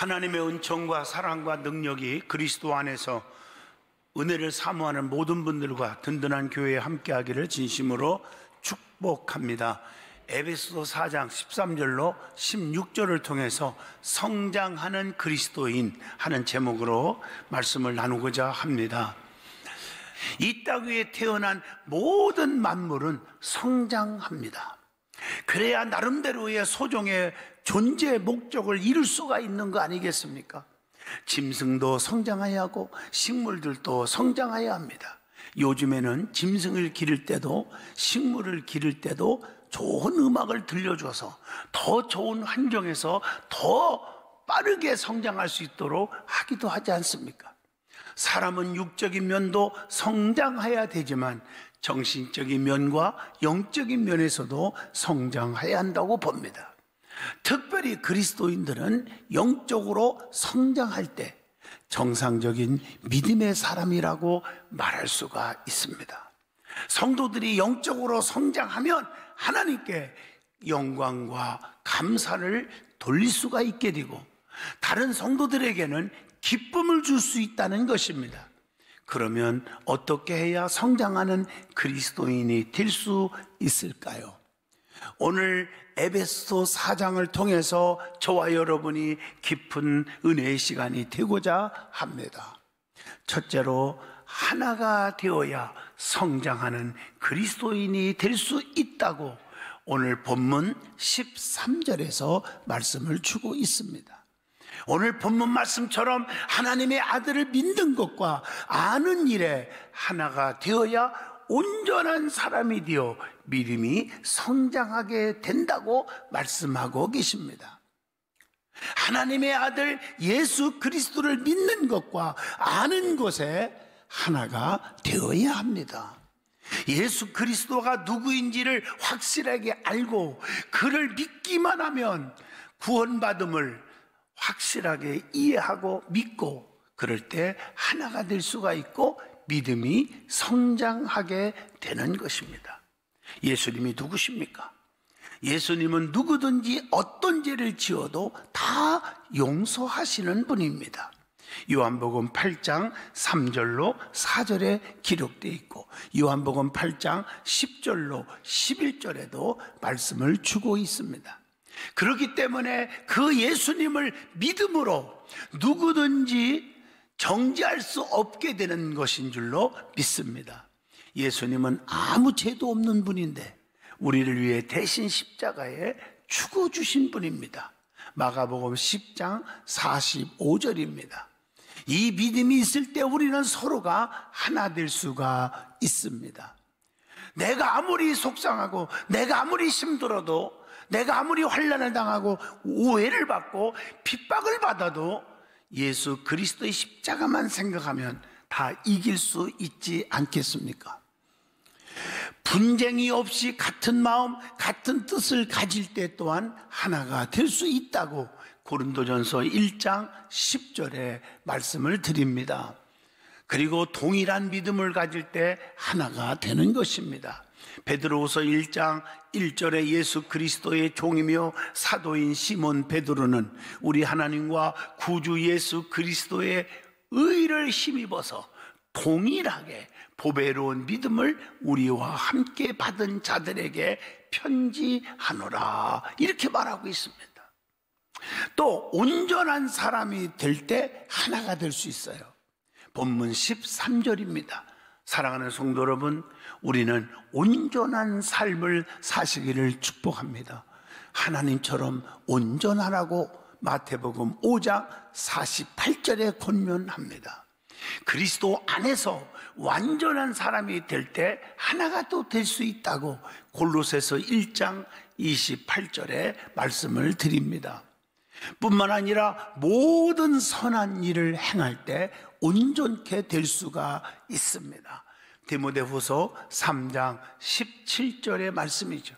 하나님의 은총과 사랑과 능력이 그리스도 안에서 은혜를 사모하는 모든 분들과 든든한 교회에 함께하기를 진심으로 축복합니다. 에베소서 4장 13절로 16절을 통해서 성장하는 그리스도인 하는 제목으로 말씀을 나누고자 합니다. 이 땅 위에 태어난 모든 만물은 성장합니다. 그래야 나름대로의 소정의 존재의 목적을 이룰 수가 있는 거 아니겠습니까? 짐승도 성장해야 하고 식물들도 성장해야 합니다. 요즘에는 짐승을 기를 때도 식물을 기를 때도 좋은 음악을 들려줘서 더 좋은 환경에서 더 빠르게 성장할 수 있도록 하기도 하지 않습니까? 사람은 육적인 면도 성장해야 되지만 정신적인 면과 영적인 면에서도 성장해야 한다고 봅니다. 특별히 그리스도인들은 영적으로 성장할 때 정상적인 믿음의 사람이라고 말할 수가 있습니다. 성도들이 영적으로 성장하면 하나님께 영광과 감사를 돌릴 수가 있게 되고 다른 성도들에게는 기쁨을 줄 수 있다는 것입니다. 그러면 어떻게 해야 성장하는 그리스도인이 될 수 있을까요? 오늘 에베소 4장을 통해서 저와 여러분이 깊은 은혜의 시간이 되고자 합니다. 첫째로 하나가 되어야 성장하는 그리스도인이 될 수 있다고 오늘 본문 13절에서 말씀을 주고 있습니다. 오늘 본문 말씀처럼 하나님의 아들을 믿는 것과 아는 일에 하나가 되어야 온전한 사람이 되어 믿음이 성장하게 된다고 말씀하고 계십니다. 하나님의 아들 예수 그리스도를 믿는 것과 아는 것에 하나가 되어야 합니다. 예수 그리스도가 누구인지를 확실하게 알고 그를 믿기만 하면 구원받음을 확실하게 이해하고 믿고 그럴 때 하나가 될 수가 있고 믿음이 성장하게 되는 것입니다. 예수님이 누구십니까? 예수님은 누구든지 어떤 죄를 지어도 다 용서하시는 분입니다. 요한복음 8장 3절로 4절에 기록되어 있고 요한복음 8장 10절로 11절에도 말씀을 주고 있습니다. 그렇기 때문에 그 예수님을 믿음으로 누구든지 정죄할 수 없게 되는 것인 줄로 믿습니다. 예수님은 아무 죄도 없는 분인데 우리를 위해 대신 십자가에 죽어주신 분입니다. 마가복음 10장 45절입니다. 이 믿음이 있을 때 우리는 서로가 하나 될 수가 있습니다. 내가 아무리 속상하고 내가 아무리 힘들어도 내가 아무리 환난을 당하고 오해를 받고 핍박을 받아도 예수 그리스도의 십자가만 생각하면 다 이길 수 있지 않겠습니까? 분쟁이 없이 같은 마음, 같은 뜻을 가질 때 또한 하나가 될 수 있다고 고린도전서 1장 10절에 말씀을 드립니다. 그리고 동일한 믿음을 가질 때 하나가 되는 것입니다. 베드로후서 1장 1절에 예수 그리스도의 종이며 사도인 시몬 베드로는 우리 하나님과 구주 예수 그리스도의 의를 힘입어서 동일하게 보배로운 믿음을 우리와 함께 받은 자들에게 편지하노라 이렇게 말하고 있습니다. 또 온전한 사람이 될 때 하나가 될 수 있어요. 본문 13절입니다. 사랑하는 성도 여러분, 우리는 온전한 삶을 사시기를 축복합니다. 하나님처럼 온전하라고 마태복음 5장 48절에 권면합니다. 그리스도 안에서 완전한 사람이 될 때 하나가 또 될 수 있다고 골로새서 1장 28절에 말씀을 드립니다. 뿐만 아니라 모든 선한 일을 행할 때 온전케 될 수가 있습니다. 디모데후서 3장 17절의 말씀이죠.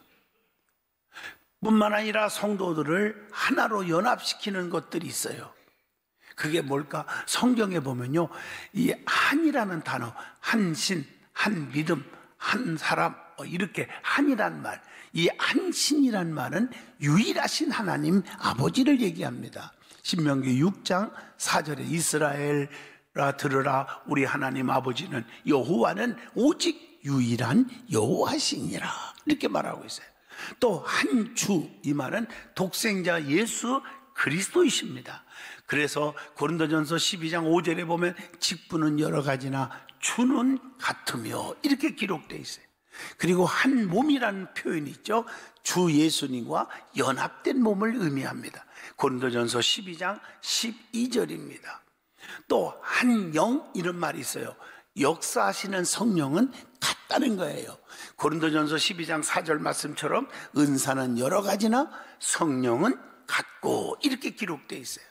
뿐만 아니라 성도들을 하나로 연합시키는 것들이 있어요. 그게 뭘까? 성경에 보면요, 이 한이라는 단어, 한신, 한 믿음, 한 사람, 이렇게 한이란 말, 이 한신이란 말은 유일하신 하나님 아버지를 얘기합니다. 신명기 6장 4절에 이스라엘아 들으라, 우리 하나님 아버지는 여호와는 오직 유일한 여호와시니라, 이렇게 말하고 있어요. 또 한 주, 이 말은 독생자 예수 그리스도이십니다. 그래서 고린도전서 12장 5절에 보면 직분은 여러 가지나 주는 같으며, 이렇게 기록되어 있어요. 그리고 한 몸이라는 표현이 있죠. 주 예수님과 연합된 몸을 의미합니다. 고린도전서 12장 12절입니다. 또 한 영, 이런 말이 있어요. 역사하시는 성령은 같다는 거예요. 고린도전서 12장 4절 말씀처럼 은사는 여러 가지나 성령은 같고, 이렇게 기록되어 있어요.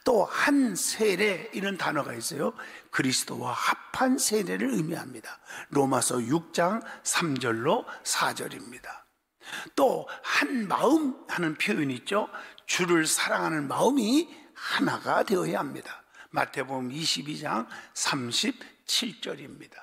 또 한 세례, 이런 단어가 있어요. 그리스도와 합한 세례를 의미합니다. 로마서 6장 3절로 4절입니다. 또 한 마음 하는 표현이 있죠. 주를 사랑하는 마음이 하나가 되어야 합니다. 마태복음 22장 37절입니다.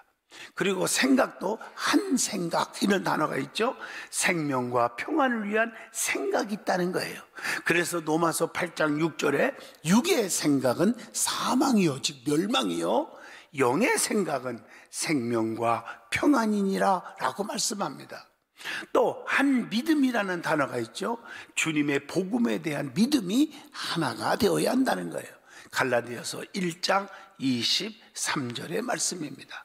그리고 생각도 한 생각, 이런 단어가 있죠. 생명과 평안을 위한 생각이 있다는 거예요. 그래서 로마서 8장 6절에 육의 생각은 사망이요, 즉 멸망이요, 영의 생각은 생명과 평안이니라 라고 말씀합니다. 또 한 믿음이라는 단어가 있죠. 주님의 복음에 대한 믿음이 하나가 되어야 한다는 거예요. 갈라디아서 1장 23절의 말씀입니다.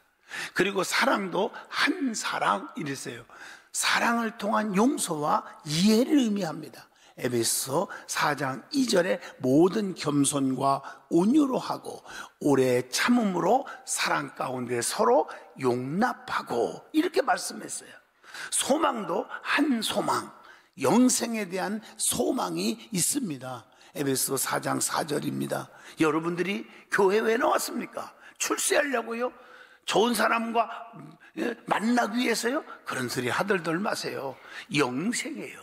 그리고 사랑도 한 사랑, 이랬어요. 사랑을 통한 용서와 이해를 의미합니다. 에베소 4장 2절에 모든 겸손과 온유로 하고 오래 참음으로 사랑 가운데 서로 용납하고, 이렇게 말씀했어요. 소망도 한 소망, 영생에 대한 소망이 있습니다. 에베소 4장 4절입니다. 여러분들이 교회 왜 나왔습니까? 출세하려고요? 좋은 사람과 만나기 위해서요? 그런 소리 하들들 마세요. 영생이에요.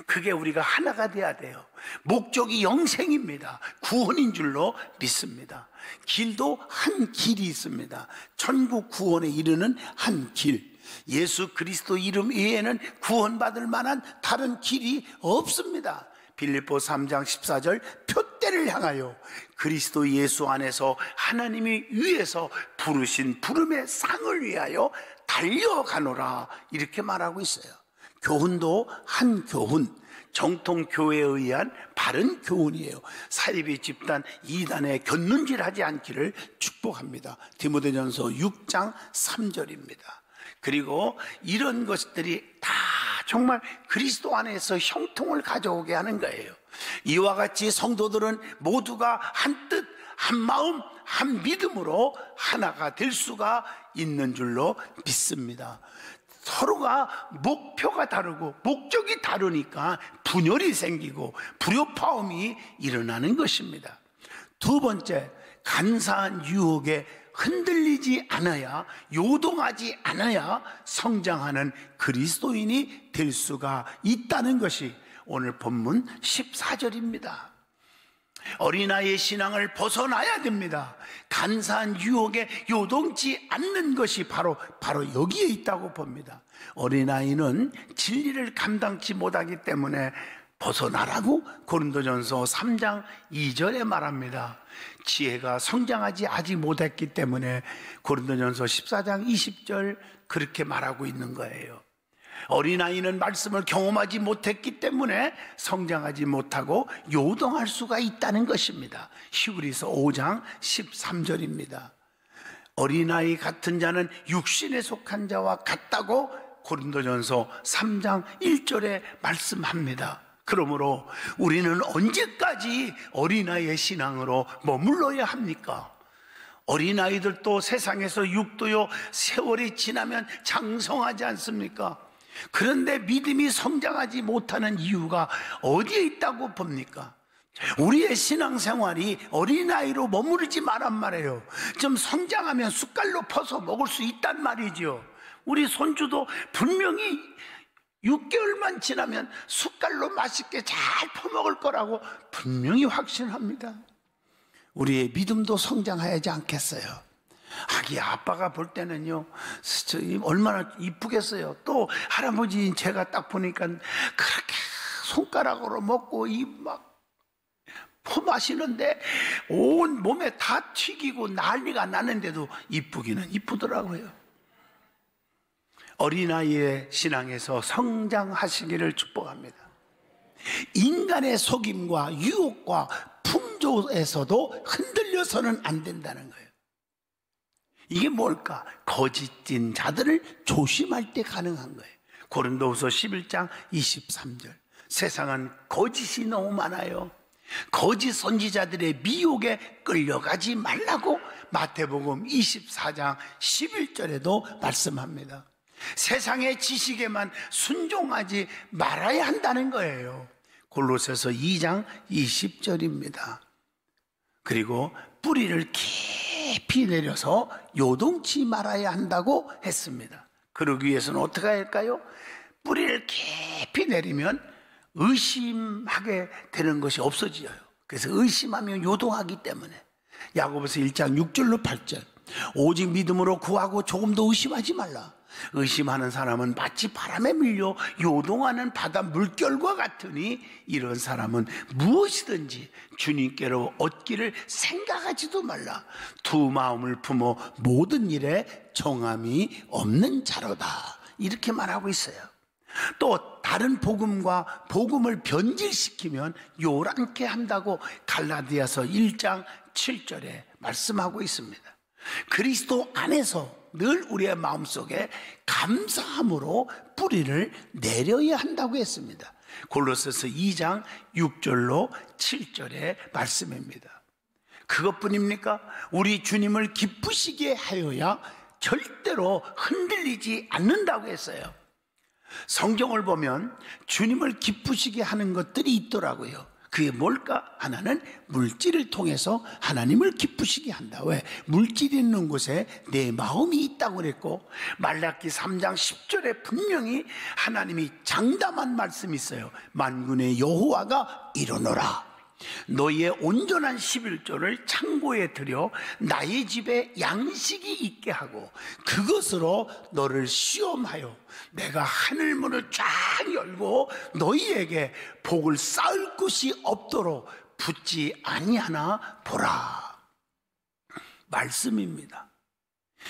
그게 우리가 하나가 돼야 돼요. 목적이 영생입니다. 구원인 줄로 믿습니다. 길도 한 길이 있습니다. 천국 구원에 이르는 한 길, 예수 그리스도 이름 외에는 구원받을 만한 다른 길이 없습니다. 빌립보 3장 14절, 표대를 향하여 그리스도 예수 안에서 하나님이 위에서 부르신 부름의 상을 위하여 달려가노라, 이렇게 말하고 있어요. 교훈도 한 교훈, 정통 교회에 의한 바른 교훈이에요. 사이비 집단 이단에 곁눈질하지 않기를 축복합니다. 디모데전서 6장 3절입니다. 그리고 이런 것들이 다 정말 그리스도 안에서 형통을 가져오게 하는 거예요. 이와 같이 성도들은 모두가 한 뜻, 한 마음, 한 믿음으로 하나가 될 수가 있는 줄로 믿습니다. 서로가 목표가 다르고 목적이 다르니까 분열이 생기고 불협화음이 일어나는 것입니다. 두 번째, 간사한 유혹에 흔들리지 않아야, 요동하지 않아야 성장하는 그리스도인이 될 수가 있다는 것이 오늘 본문 14절입니다. 어린아이의 신앙을 벗어나야 됩니다. 간사한 유혹에 요동치 않는 것이 바로 여기에 있다고 봅니다. 어린아이는 진리를 감당치 못하기 때문에 벗어나라고 고린도전서 3장 2절에 말합니다. 지혜가 성장하지 아직 못했기 때문에 고린도전서 14장 20절 그렇게 말하고 있는 거예요. 어린아이는 말씀을 경험하지 못했기 때문에 성장하지 못하고 요동할 수가 있다는 것입니다. 히브리서 5장 13절입니다. 어린아이 같은 자는 육신에 속한 자와 같다고 고린도전서 3장 1절에 말씀합니다. 그러므로 우리는 언제까지 어린아이의 신앙으로 머물러야 합니까? 어린아이들도 세상에서 육도요, 세월이 지나면 장성하지 않습니까? 그런데 믿음이 성장하지 못하는 이유가 어디에 있다고 봅니까? 우리의 신앙생활이 어린아이로 머무르지 말란 말이에요. 좀 성장하면 숟갈로 퍼서 먹을 수 있단 말이죠. 우리 손주도 분명히 6개월만 지나면 숟갈로 맛있게 잘 퍼먹을 거라고 분명히 확신합니다. 우리의 믿음도 성장하지 않겠어요? 하기야 아빠가 볼 때는요, 얼마나 이쁘겠어요. 또 할아버지 제가 딱 보니까 그렇게 손가락으로 먹고 이 막 마시는데 온 몸에 다 튀기고 난리가 나는데도 이쁘기는 이쁘더라고요. 어린아이의 신앙에서 성장하시기를 축복합니다. 인간의 속임과 유혹과 풍조에서도 흔들려서는 안 된다는 거예요. 이게 뭘까? 거짓된 자들을 조심할 때 가능한 거예요. 고린도후서 11장 23절. 세상은 거짓이 너무 많아요. 거짓 선지자들의 미혹에 끌려가지 말라고 마태복음 24장 11절에도 말씀합니다. 세상의 지식에만 순종하지 말아야 한다는 거예요. 골로새서 2장 20절입니다. 그리고 뿌리를 깊이 내려서 요동치 말아야 한다고 했습니다. 그러기 위해서는 어떻게 할까요? 뿌리를 깊이 내리면 의심하게 되는 것이 없어져요. 그래서 의심하면 요동하기 때문에 야고보서 1장 6절로 8절. 오직 믿음으로 구하고 조금도 의심하지 말라. 의심하는 사람은 마치 바람에 밀려 요동하는 바다 물결과 같으니 이런 사람은 무엇이든지 주님께로 얻기를 생각하지도 말라. 두 마음을 품어 모든 일에 정함이 없는 자로다. 이렇게 말하고 있어요. 또 다른 복음과 복음을 변질시키면 요란케 한다고 갈라디아서 1장 7절에 말씀하고 있습니다. 그리스도 안에서 늘 우리의 마음속에 감사함으로 뿌리를 내려야 한다고 했습니다. 골로새서 2장 6절로 7절의 말씀입니다. 그것뿐입니까? 우리 주님을 기쁘시게 하여야 절대로 흔들리지 않는다고 했어요. 성경을 보면 주님을 기쁘시게 하는 것들이 있더라고요. 그게 뭘까? 하나는 물질을 통해서 하나님을 기쁘시게 한다. 왜? 물질이 있는 곳에 내 마음이 있다고 그랬고, 말라기 3장 10절에 분명히 하나님이 장담한 말씀이 있어요. 만군의 여호와가 이르노라. 너희의 온전한 11조를 창고에 들여 나의 집에 양식이 있게 하고 그것으로 너를 시험하여 내가 하늘문을 쫙 열고 너희에게 복을 쌓을 곳이 없도록 붙지 아니하나 보라. 말씀입니다.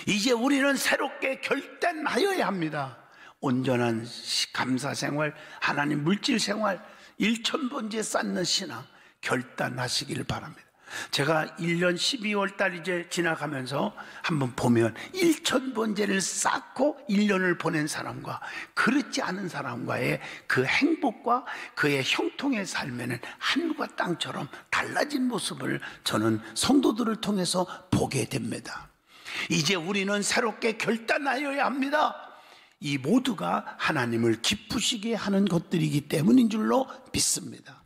이제 우리는 새롭게 결단하여야 합니다. 온전한 감사생활, 하나님 물질생활, 일천번제 쌓는 신앙 결단하시길 바랍니다. 제가 1년 12월 달 이제 지나가면서 한번 보면 1,000번제를 쌓고 1년을 보낸 사람과 그렇지 않은 사람과의 그 행복과 그의 형통의 삶에는 하늘과 땅처럼 달라진 모습을 저는 성도들을 통해서 보게 됩니다. 이제 우리는 새롭게 결단하여야 합니다. 이 모두가 하나님을 기쁘시게 하는 것들이기 때문인 줄로 믿습니다.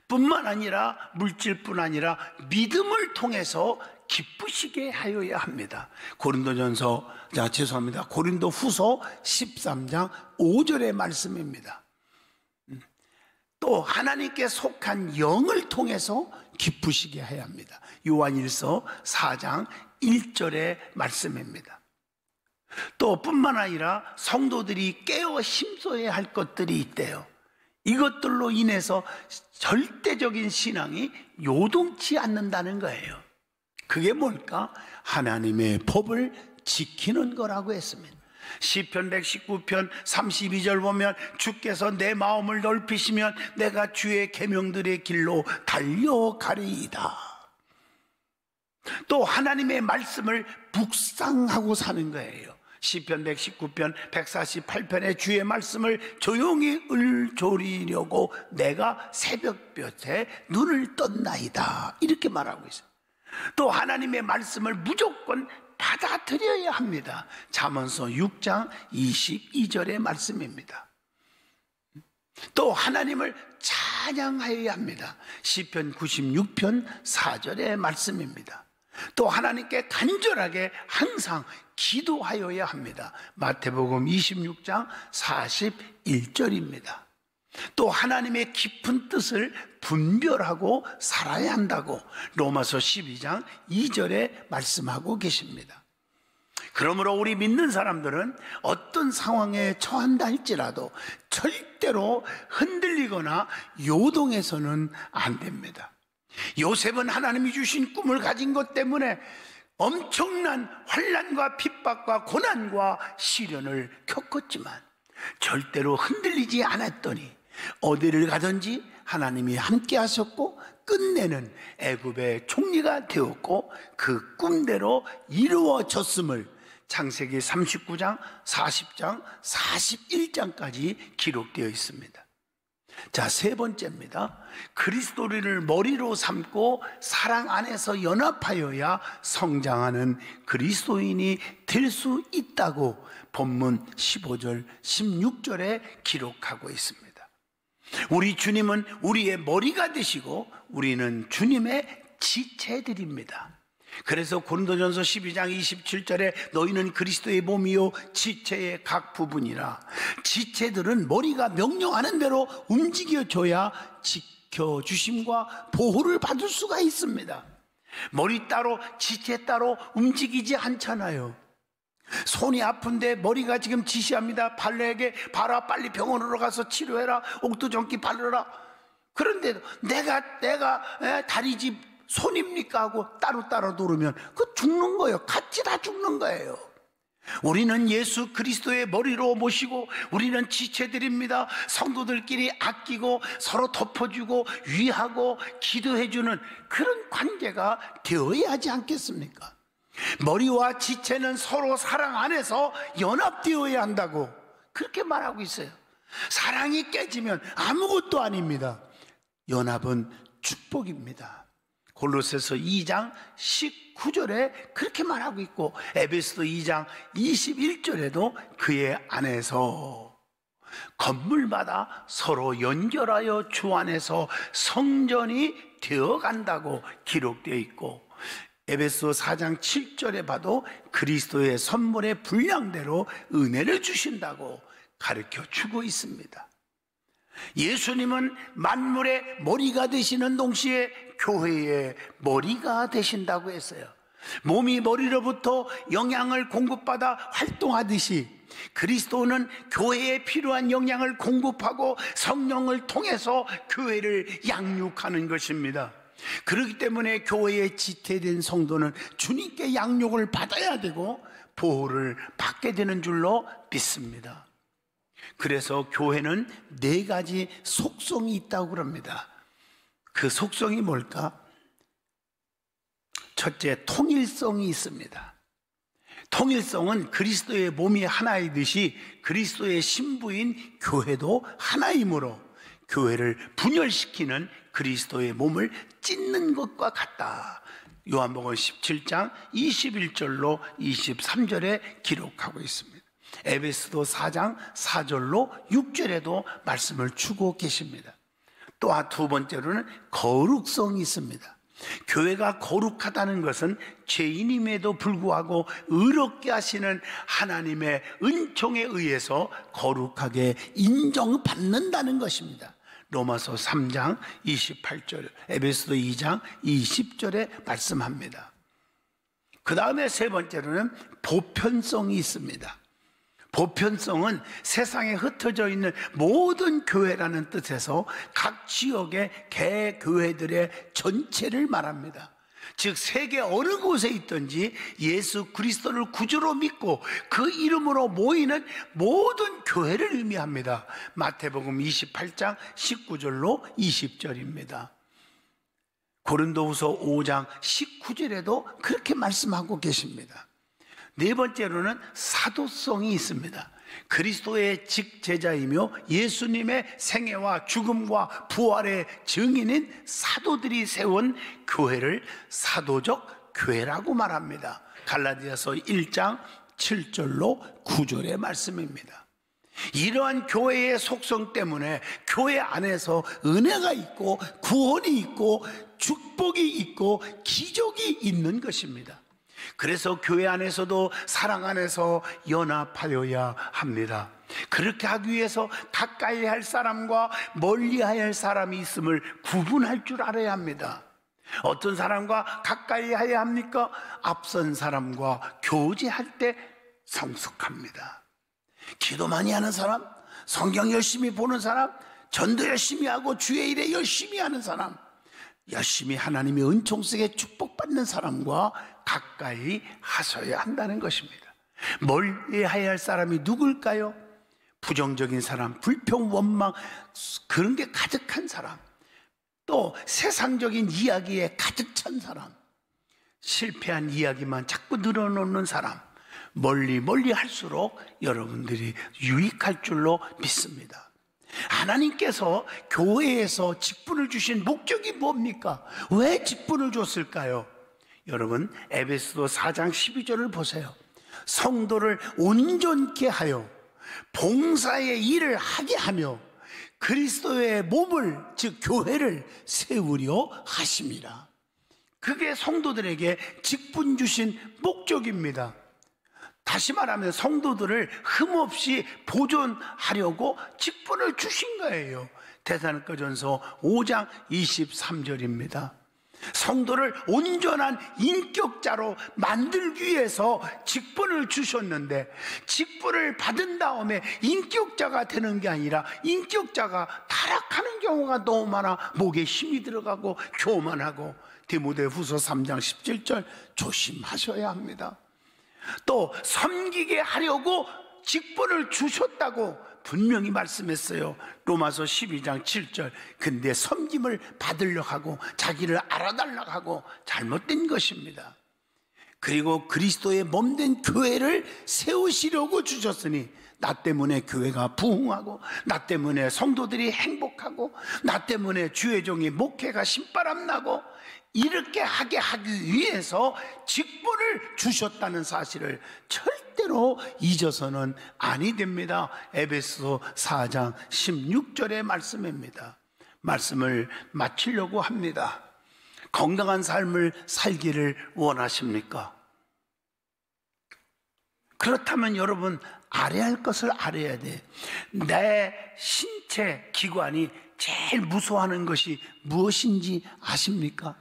뿐만 아니라 물질뿐 아니라 믿음을 통해서 기쁘시게 하여야 합니다. 고린도 후서 13장 5절의 말씀입니다. 또 하나님께 속한 영을 통해서 기쁘시게 해야 합니다. 요한일서 4장 1절의 말씀입니다. 또 뿐만 아니라 성도들이 깨어 힘써야 할 것들이 있대요. 이것들로 인해서 절대적인 신앙이 요동치 않는다는 거예요. 그게 뭘까? 하나님의 법을 지키는 거라고 했습니다. 시편 119편 32절 보면 주께서 내 마음을 넓히시면 내가 주의 계명들의 길로 달려가리이다. 또 하나님의 말씀을 묵상하고 사는 거예요. 시편 119편 148편의 주의 말씀을 조용히 을조리려고 내가 새벽볕에 눈을 떴나이다. 이렇게 말하고 있어요. 또 하나님의 말씀을 무조건 받아들여야 합니다. 잠언서 6장 22절의 말씀입니다. 또 하나님을 찬양하여야 합니다. 시편 96편 4절의 말씀입니다. 또 하나님께 간절하게 항상 기도하여야 합니다. 마태복음 26장 41절입니다. 또 하나님의 깊은 뜻을 분별하고 살아야 한다고 로마서 12장 2절에 말씀하고 계십니다. 그러므로 우리 믿는 사람들은 어떤 상황에 처한다 할지라도 절대로 흔들리거나 요동해서는 안 됩니다. 요셉은 하나님이 주신 꿈을 가진 것 때문에 엄청난 환난과 핍박과 고난과 시련을 겪었지만 절대로 흔들리지 않았더니 어디를 가든지 하나님이 함께 하셨고 끝내는 애굽의 총리가 되었고 그 꿈대로 이루어졌음을 창세기 39장, 40장, 41장까지 기록되어 있습니다. 자, 세 번째입니다. 그리스도를 머리로 삼고 사랑 안에서 연합하여야 성장하는 그리스도인이 될 수 있다고 본문 15절, 16절에 기록하고 있습니다. 우리 주님은 우리의 머리가 되시고 우리는 주님의 지체들입니다. 그래서 고린도전서 12장 27절에 너희는 그리스도의 몸이요 지체의 각 부분이라. 지체들은 머리가 명령하는 대로 움직여줘야 지켜주심과 보호를 받을 수가 있습니다. 머리 따로 지체 따로 움직이지 않잖아요. 손이 아픈데 머리가 지금 지시합니다. 발레에게 봐라, 빨리 병원으로 가서 치료해라, 옥토전기 바르라. 그런데 내가 다리집 손입니까 하고 따로 누르면 그 죽는 거예요. 같이 다 죽는 거예요. 우리는 예수 그리스도의 머리로 모시고 우리는 지체들입니다. 성도들끼리 아끼고 서로 덮어주고 위하고 기도해주는 그런 관계가 되어야 하지 않겠습니까? 머리와 지체는 서로 사랑 안에서 연합되어야 한다고 그렇게 말하고 있어요. 사랑이 깨지면 아무것도 아닙니다. 연합은 축복입니다. 골로새서 2장 19절에 그렇게 말하고 있고 에베소서 2장 21절에도 그의 안에서 건물마다 서로 연결하여 주 안에서 성전이 되어간다고 기록되어 있고 에베소 4장 7절에 봐도 그리스도의 선물의 분량대로 은혜를 주신다고 가르쳐 주고 있습니다. 예수님은 만물의 머리가 되시는 동시에 교회의 머리가 되신다고 했어요. 몸이 머리로부터 영양을 공급받아 활동하듯이 그리스도는 교회에 필요한 영양을 공급하고 성령을 통해서 교회를 양육하는 것입니다. 그렇기 때문에 교회에 지체된 성도는 주님께 양육을 받아야 되고 보호를 받게 되는 줄로 믿습니다. 그래서 교회는 4가지 속성이 있다고 그럽니다. 그 속성이 뭘까? 첫째, 통일성이 있습니다. 통일성은 그리스도의 몸이 하나이듯이 그리스도의 신부인 교회도 하나이므로 교회를 분열시키는 그리스도의 몸을 찢는 것과 같다. 요한복음 17장 21절로 23절에 기록하고 있습니다. 에베소서 4장 4절로 6절에도 말씀을 주고 계십니다. 또한 두 번째로는 거룩성이 있습니다. 교회가 거룩하다는 것은 죄인임에도 불구하고 의롭게 하시는 하나님의 은총에 의해서 거룩하게 인정받는다는 것입니다. 로마서 3장 28절, 에베소서 2장 20절에 말씀합니다. 그 다음에 세 번째로는 보편성이 있습니다. 보편성은 세상에 흩어져 있는 모든 교회라는 뜻에서 각 지역의 개교회들의 전체를 말합니다. 즉 세계 어느 곳에 있든지 예수 그리스도를 구주로 믿고 그 이름으로 모이는 모든 교회를 의미합니다. 마태복음 28장 19절로 20절입니다. 고린도후서 5장 19절에도 그렇게 말씀하고 계십니다. 네 번째로는 사도성이 있습니다. 그리스도의 직제자이며 예수님의 생애와 죽음과 부활의 증인인 사도들이 세운 교회를 사도적 교회라고 말합니다. 갈라디아서 1장 7절로 9절의 말씀입니다. 이러한 교회의 속성 때문에 교회 안에서 은혜가 있고 구원이 있고 축복이 있고 기적이 있는 것입니다. 그래서 교회 안에서도 사랑 안에서 연합하여야 합니다. 그렇게 하기 위해서 가까이 할 사람과 멀리 할 사람이 있음을 구분할 줄 알아야 합니다. 어떤 사람과 가까이 해야 합니까? 앞선 사람과 교제할 때 성숙합니다. 기도 많이 하는 사람, 성경 열심히 보는 사람, 전도 열심히 하고 주의 일에 열심히 하는 사람, 열심히 하나님의 은총 속에 축복받는 사람과 가까이 하셔야 한다는 것입니다. 멀리해야 할 사람이 누굴까요? 부정적인 사람, 불평, 원망, 그런 게 가득한 사람, 또 세상적인 이야기에 가득 찬 사람, 실패한 이야기만 자꾸 늘어놓는 사람, 멀리 할수록 여러분들이 유익할 줄로 믿습니다. 하나님께서 교회에서 직분을 주신 목적이 뭡니까? 왜 직분을 줬을까요? 여러분, 에베소서 4장 12절을 보세요. 성도를 온전케 하여 봉사의 일을 하게 하며 그리스도의 몸을, 즉 교회를 세우려 하십니다. 그게 성도들에게 직분 주신 목적입니다. 다시 말하면 성도들을 흠없이 보존하려고 직분을 주신 거예요. 데살로니가전서 5장 23절입니다. 성도를 온전한 인격자로 만들기 위해서 직분을 주셨는데, 직분을 받은 다음에 인격자가 되는 게 아니라 인격자가 타락하는 경우가 너무 많아. 목에 힘이 들어가고 교만하고. 디모데후서 3장 17절 조심하셔야 합니다. 또 섬기게 하려고 직분을 주셨다고 분명히 말씀했어요. 로마서 12장 7절. 근데 섬김을 받으려고 하고 자기를 알아달라고 하고 잘못된 것입니다. 그리고 그리스도의 몸된 교회를 세우시려고 주셨으니, 나 때문에 교회가 부흥하고, 나 때문에 성도들이 행복하고, 나 때문에 주의 종의 목회가 신바람나고, 이렇게 하게 하기 위해서 직분을 주셨다는 사실을 절대로 잊어서는 아니 됩니다. 에베소 4장 16절의 말씀입니다. 말씀을 마치려고 합니다. 건강한 삶을 살기를 원하십니까? 그렇다면 여러분, 알아야 할 것을 알아야 돼. 내 신체 기관이 제일 무서워하는 것이 무엇인지 아십니까?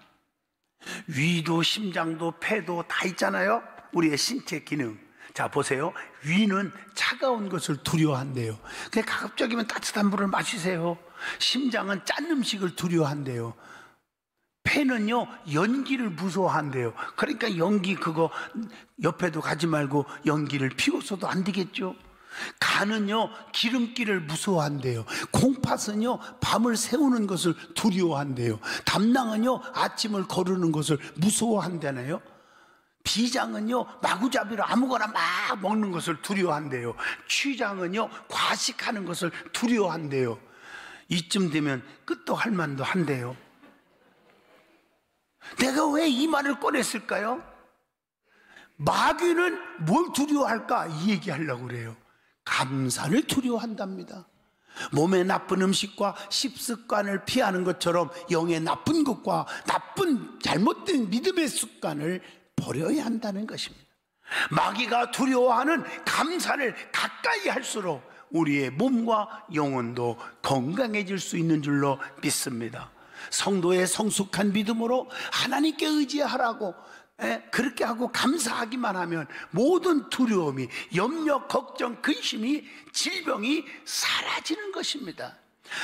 위도, 심장도, 폐도 다 있잖아요. 우리의 신체 기능. 자, 보세요. 위는 차가운 것을 두려워한대요. 그냥 가급적이면 따뜻한 물을 마시세요. 심장은 짠 음식을 두려워한대요. 폐는요, 연기를 무서워한대요. 그러니까 연기 그거 옆에도 가지 말고 연기를 피워서도 안 되겠죠. 간은요, 기름기를 무서워한대요. 콩팥은요, 밤을 새우는 것을 두려워한대요. 담낭은요, 아침을 거르는 것을 무서워한다네요. 비장은요, 마구잡이로 아무거나 막 먹는 것을 두려워한대요. 취장은요, 과식하는 것을 두려워한대요. 이쯤 되면 끝도 할 만도 한대요. 내가 왜 이 말을 꺼냈을까요? 마귀는 뭘 두려워할까? 이 얘기하려고 그래요. 감사를 두려워한답니다. 몸에 나쁜 음식과 식습관을 피하는 것처럼 영의 나쁜 것과 나쁜 잘못된 믿음의 습관을 버려야 한다는 것입니다. 마귀가 두려워하는 감사를 가까이 할수록 우리의 몸과 영혼도 건강해질 수 있는 줄로 믿습니다. 성도의 성숙한 믿음으로 하나님께 의지하라고 그렇게 하고 감사하기만 하면 모든 두려움이, 염려, 걱정, 근심이, 질병이 사라지는 것입니다.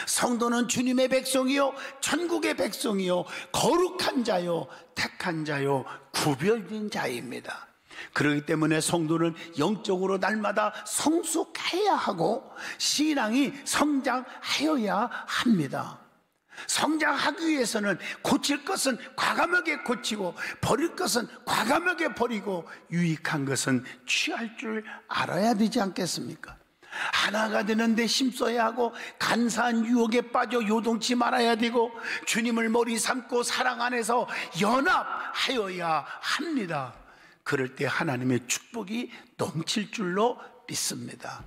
성도는 주님의 백성이요, 천국의 백성이요, 거룩한 자요, 택한 자요, 구별된 자입니다. 그렇기 때문에 성도는 영적으로 날마다 성숙해야 하고 신앙이 성장하여야 합니다. 성장하기 위해서는 고칠 것은 과감하게 고치고 버릴 것은 과감하게 버리고 유익한 것은 취할 줄 알아야 되지 않겠습니까? 하나가 되는데 힘써야 하고 간사한 유혹에 빠져 요동치 말아야 되고 주님을 머리 삼고 사랑 안에서 연합하여야 합니다. 그럴 때 하나님의 축복이 넘칠 줄로 믿습니다.